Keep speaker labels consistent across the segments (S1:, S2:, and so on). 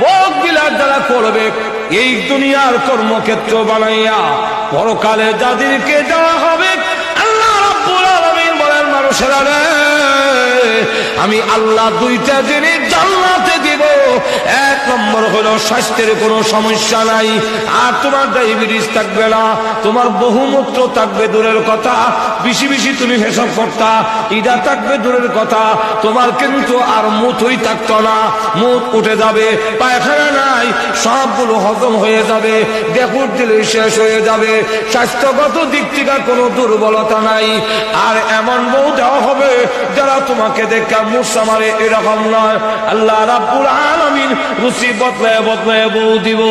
S1: ভোগ বিলাস যারা করবে এই দুনিয়ার কর্মক্ষেত্র বানাইয়া পরকালে যাদেরকে দেওয়া হবে আল্লাহ রাব্বুল আলামিন বলেন মানুষেরা রে আমি আল্লাহ দুইটা জিনিস জান্নাতে দিব। এক নম্বর হলো স্বাস্থ্যের কোনো সমস্যা নাই, আর তোমার ডায়াবেটিস থাকবে না, তোমার বহুমূত্র থাকবে দূরের কথা, বেশি বেশি তুমি পেশাব করতা ইটা থাকবে দূরের কথা, তোমার কিন্তু আর মুথই থাকতো না, মুখ উঠে যাবে, পায়খানা নাই, সবগুলো হজম হয়ে যাবে, দেখুর দিলে শেষ হয়ে যাবে, স্বাস্থ্যগত দিক থেকে কোনো দুর্বলতা নাই। আর এমন বউ দেওয়া হবে যারা তোমাকে দেখে মুসা মারে এরকম নয়, আল্লাহ রাব্বুল আলামিন রুচি বদলায় বদলায় বউ দিব।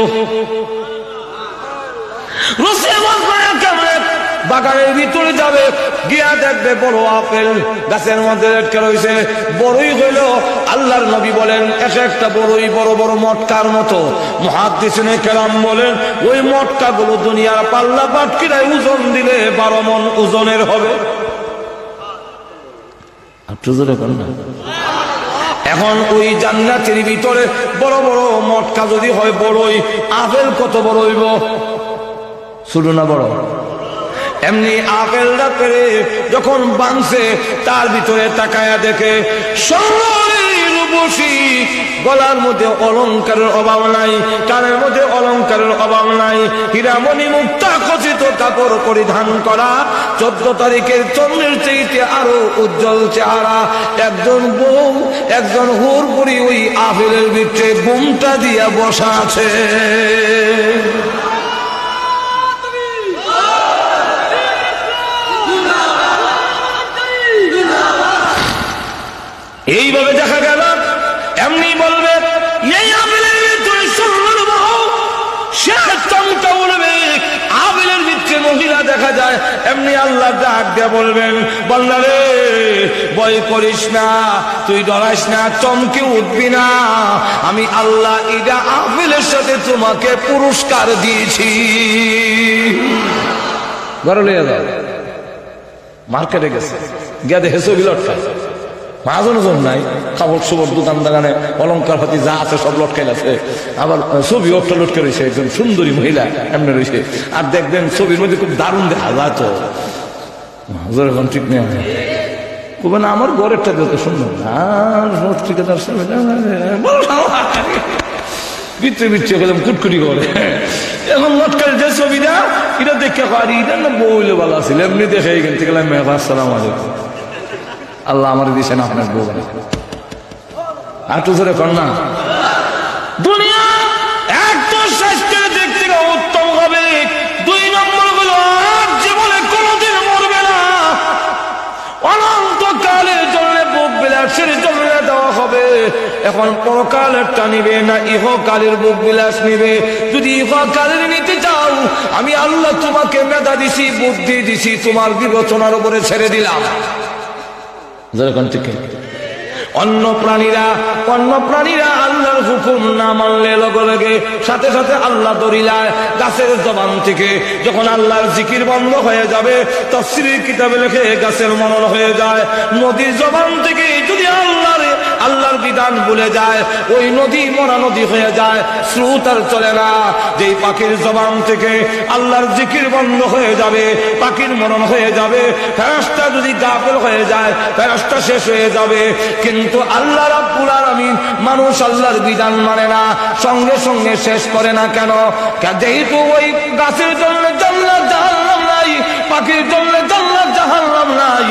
S1: রুচি বদলায় কেমন? বাগানের ভিতরে যাবে, গিয়া দেখবে বড় আপেল গাছের মধ্যে লটকে রয়েছে, বড়ই হইল আল্লাহর নবী বলেন এক একটা বড়ই বড় বড় মটকার মতো। মুহাদ্দিসিনে কেরাম বলেন ওই মটকা গুলো দুনিয়ার পাল্লা পাটকিরায় ওজন দিলে 12 মণ ওজনের হবে। এখন ওই জান্নাতের ভিতরে বড় বড় মটকা যদি হয় বড়ই, আপেল কত বড় হইব? ছোট না বড়? এমনি আপেলটা পেরে যখন বাংছে তার ভিতরে তাকায়া দেখে সোনার রূপসী, গলার মধ্যে অলংকারের অভাব নাই, কানের মধ্যে অলংকারের অভাব নাই, হীরামণি মুক্তা খচিত কাপড় পরিধান করা, 14 তারিখের চন্দ্রের চাইতে আরো উজ্জ্বল চেহারা একজন বউ, একজন হুরপুরি ওই আপেলের ভিতরে বুমটা দিয়া বসা আছে। এইভাবে দেখা গেল এমনি বলবে এই আপেলের ভিতরে সুন্দর বউ, সে চমকা বলবে আপেলের ভিতরে মহিলা দেখা যায়, এমনি আল্লাহ ডাক দিয়ে বলবেন বান্দা রে ভয় করিস না, তুই ডরাস না, চমকে উঠবি না, আমি আল্লাহ এটা আপেলের সাথে তোমাকে পুরস্কার দিয়েছি। ঘরে লইয়া যাও, মার্কেটে গেছে গিয়া দেখে ছবি লটকায়, মাহাজন নাই, খাবার সবর দোকান দাগানে অলঙ্কার পাতি যা আছে সব লটকাইল আছে, আবার ছবি একটা লটকে রয়েছে একজন সুন্দরী মহিলা এমনি রয়েছে, আর দেখবেন ছবির মধ্যে খুব দারুণ দেখা যায় তো, এখন ঠিক নেই বলবেন আমার ঘরেরটা যত সুন্দর ঠিকাদার বিচ্ছে বিচ্ছে গেলাম কুটকুটি করে, এখন লটকার যে ছবিটা এটা দেখে পারি এটা না বইলে ভালো আছিল, এমনি দেখে এখান থেকে আসসালাম আলাইকুম, আল্লাহ আমার দিছে না আপনার বউ একটু ধরে কর না। দুনিয়া একদম স্বাস্থ্যের দিক থেকে উত্তম হবে। 2 নম্বর হলো আর জীবনে কোনোদিন মরবে না, অনন্তকালের জন্য বুক বিলাসের জন্য দেওয়া হবে। এখন পরকালেরটা নিবে না ইহকালের বুক বিলাস নিবে? যদি ইহকালের নিতে চাও আমি আল্লাহ তোমাকে মেধা দিছি, বুদ্ধি দিছি, তোমার বিবেচনার উপরে ছেড়ে দিলাম। অন্য প্রাণীরা আল্লাহর হুকুম না মানলে লগে লগে সাথে সাথে আল্লাহ দরিলায় গাছের জবান থেকে যখন আল্লাহর জিকির বন্ধ হয়ে যাবে, তাফসীরের কিতাবে লেখে গাছের মনন হয়ে যায়। নদীর জবান থেকে যদি আল্লাহর বিধান ভুলে যায় ওই নদী মরা নদী হয়ে যায়, স্রোত আর চলে না। যেই পাখির জবান থেকে আল্লাহর জিকির বন্ধ হয়ে যাবে, পাখির মরণ হয়ে যাবে, ফেরেশতা যদি গাফেল হয়ে যায় ফেরেশতা শেষ হয়ে যাবে। কিন্তু আল্লাহ রাব্বুল আলামিন মানুষ আল্লাহর বিধান মানে না, সঙ্গে সঙ্গে শেষ করে না। কেন? যেহেতু ওই গাছের জন্য জান্নাত জাহান্নাম নাই, পাখির জন্য জান্নাত জাহান্নাম নাই,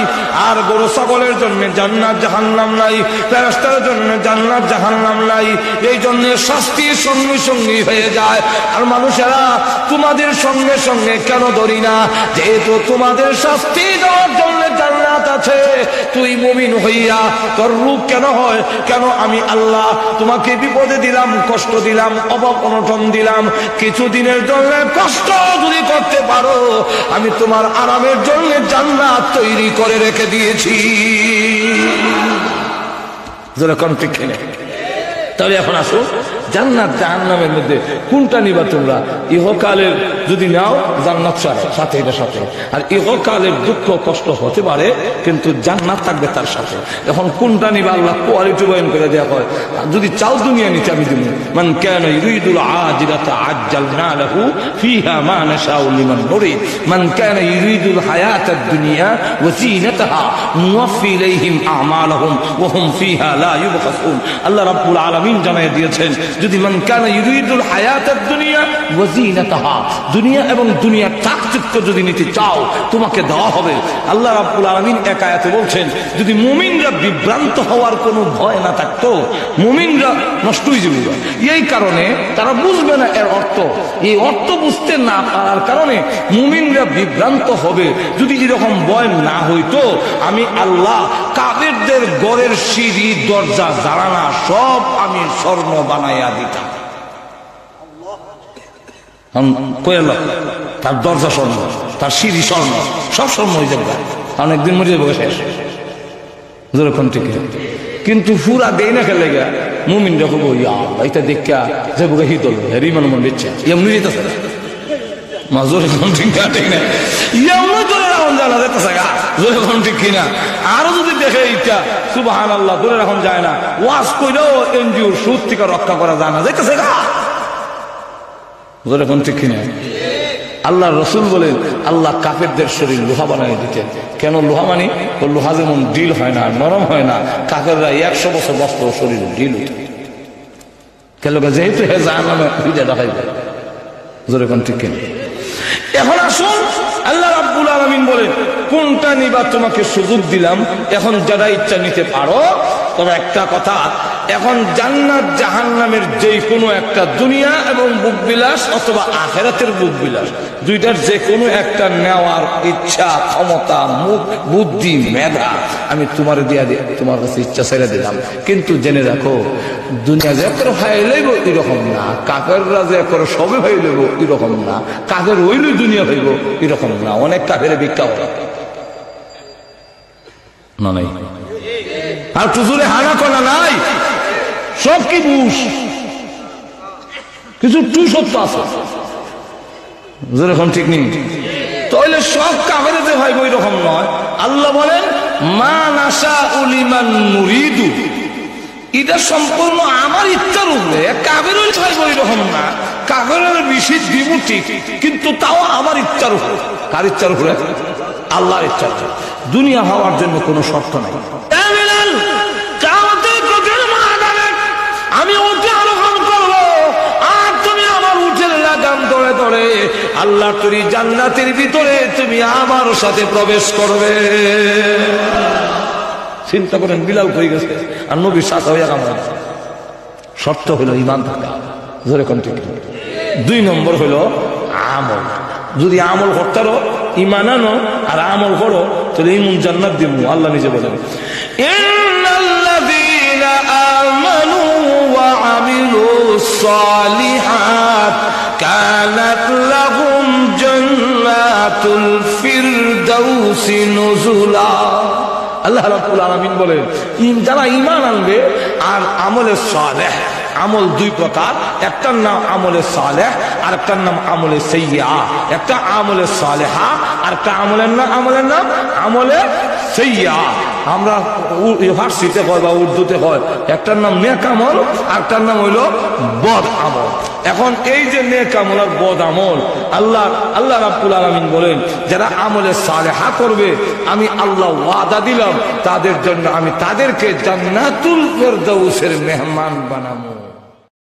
S1: আর গরু ছাগলের জন্য জান্নাত জাহান্নাম নাই, ফেরেশতার জন্য জান্নাত জাহান্নাম নাই। এই জন্য শাস্তি সঙ্গে সঙ্গে হয়ে যায়। আর মানুষেরা তোমাদের সঙ্গে সঙ্গে কেন ধরি না? যেহেতু তোমাদের শাস্তি দেওয়ার জন্য জান্নাত আছে, তুই মুমিন হইয়া তোর রূপ কেন হয়? কেন আমি আল্লাহ তোমাকে বিপদে দিলাম, কষ্ট দিলাম, অভাব অনটন দিলাম, কিছুদিনের জন্য কষ্ট যদি করতে পারো আমি তোমার আরামের জন্য জান্নাত তৈরি করে রেখে দিয়েছি। তাহলে এখন আসো জান্নাত জাহান্নামের মধ্যে কোনটা নিবা তোমরা? ইহকালের যদি নাও জান্নাত সাথে এটা সাথে, আর ইহকালের দুঃখ কষ্ট হতে পারে কিন্তু জান্নাত থাকবে তার সাথে। এখন কোনটা নিবা আল্লাহ কোয়ালিটি বয়ান করে দেওয়া হয়। যদি চাও দুনিয়া নিতে আমি দিব, মান কানা ইউরিদুল আজিলাতা আজ্জালনা লাহু ফিহা মা নাশাউ লিমান নুরিদ মান কানা ইউরিদুল হায়াতাদ দুনিয়া ওয়া জিনাতাহা নুওয়াফি ইলাইহিম আমালাহুম ওয়া হুম ফিহা লা ইউবখাসুন। আল্লাহ রাব্বুল আলামিন জানায় দিয়েছেন, যদি মান কানা ইউরিদুল হায়াতাদ দুনিয়া ওয়া জিনাতাহা, দুনিয়া এবং দুনিয়ার চাকচিক্য যদি নিতে চাও তোমাকে দেওয়া হবে। আল্লাহ রাব্বুল আলামিন এক আয়াতে বলছেন, যদি মুমিনরা বিভ্রান্ত হওয়ার কোনো ভয় না থাকতো মুমিনরা নষ্ট হয়ে যাবে। এই কারণে তারা বুঝবে না এর অর্থ। এই অর্থ বুঝতে না পারার কারণে মুমিনরা বিভ্রান্ত হবে। যদি এরকম ভয় না হইতো আমি আল্লাহ কাফেরদের ঘরের সিঁড়ি দরজা জানালা সব আমি স্বর্ণ বানাইয়া দিতাম। তার দরজা স্বর্ণ, তার সিঁড়ি স্বর্ণ, সব স্বর্ণ হয়ে যাবে। কারণ একদিন মরে যাবো শেষ। কিন্তু পুরা দেই না খেলে গা মুমিন যখন এটা দেখা যাবো হিদল হেরি মনে মনে দিচ্ছে এমনি যেতেছে না মাজোরে কোন ঠিক না ঠিক না এমনি ধরে রাখুন জানা যেতেছে গা জোরে কোন ঠিক কিনা। আরো যদি দেখে ইচ্ছা সুবহানাল্লাহ ধরে রাখুন যায় না, ওয়াজ কইলেও এনজিওর সুদ থেকে রক্ষা করা যায় না, যেতেছে গা জোরে কোন ঠিক কিনা। আল্লাহ রসুল বলেন আল্লাহ কাফেরদের শরীর লোহা বানিয়ে দিতেন। কেন লোহা মানে? লোহা যেমন ডিল হয় না, নরম হয় না, কাফেররা 100 বছর বস্ত শরীর ডিল হইত। কেন? যেহেতু হে জাহান্নামে পিঠে দেখাইবে। জোরে কোন ঠিক কিনা। এখন আসুন আল্লাহ রাব্বুল আলামিন বলেন কোনটা নিবা তোমাকে সুযোগ দিলাম, এখন যারা ইচ্ছা নিতে পারো। তবে একটা কথা, এখন জান্নাত জাহান্নামের যে কোনো একটা, দুনিয়া এবং বুকবিলাস অথবা আখিরাতের বুকবিলাস, দুইটার যে কোনো একটা নেওয়ার ইচ্ছা, ক্ষমতা, মুখ, বুদ্ধি, মেধা আমি তোমার দিয়া দিয়ে তোমার কাছে ইচ্ছা ছেড়ে দিলাম। কিন্তু জেনে রাখো দুনিয়া যে করে ভাই লইব এরকম না, কাফেররা যে করে সবে ভাই লইব এরকম না, কাফের হইলেই দুনিয়া হইব এরকম না। অনেক কাফের ভিক্ষা না নাই, আর টুজুরে হানা করা নাই, সব কি বুঝ কিছু টু সত্য আছে যেরকম ঠিক নেই। তাহলে সব কাফেরে যে ভাই ওই রকম নয়। আল্লাহ বলেন মা নাশাউ লিমান নুরিদু, এটা সম্পূর্ণ আমার ইচ্ছার উপরে। কাফের ওই ভাই ওই রকম না, কাফেরের বেশি দিব ঠিক, কিন্তু তাও আমার ইচ্ছার উপরে। কার ইচ্ছার উপরে? আল্লাহর ইচ্ছার উপরে। দুনিয়া হওয়ার জন্য কোনো শর্ত নাই। আমি উঠে আরোহণ করবো আর তুমি আমার উঠের লাগাম ধরে ধরে আল্লাহ তৈরি জান্নাতের ভিতরে তুমি আমার সাথে প্রবেশ করবে। চিন্তা করেন, বিলাল হয়ে গেছে আর নবীর সাথে হয়ে গেল। শর্ত হলো ইমান থাকা। ধরে কন্টিনিউ। 2 নম্বর হলো আমল। যদি আমল করতে পারো, ইমান আনো আর আমল করো, তাহলে ইমান জান্নাত দিব। আল্লাহ নিজে বলেন ইন্নাল্লাযীনা আমানু ওয়া আমিলুস সালিহাত কানাত লাহুম জান্নাতুল ফিরদাউসি নুজুলা। আল্লাহ রাব্বুল আলামিন বলেন যারা ঈমান আনবে আর আমলে সালেহ, আমল 2 প্রকার, একটার নাম আমলে সালেহ আর একটার নাম আমলে সাইয়্যা। একটা আমলে সালেহা আর একটা আমলের নাম আমলে সাইয়্যা। আমরা ফার্সিতে হয় বা উর্দুতে হয়, একটার নাম নেক আমল আর একটার নাম হইল বদ আমল। এখন এই যে নেক আমল আর বদ আমল, আল্লাহ রাব্বুল আলামিন বলেন যারা আমলে সালেহা করবে আমি আল্লাহ ওয়াদা দিলাম তাদের জন্য আমি তাদেরকে জান্নাতুল ফিরদাউসের মেহমান বানাবো।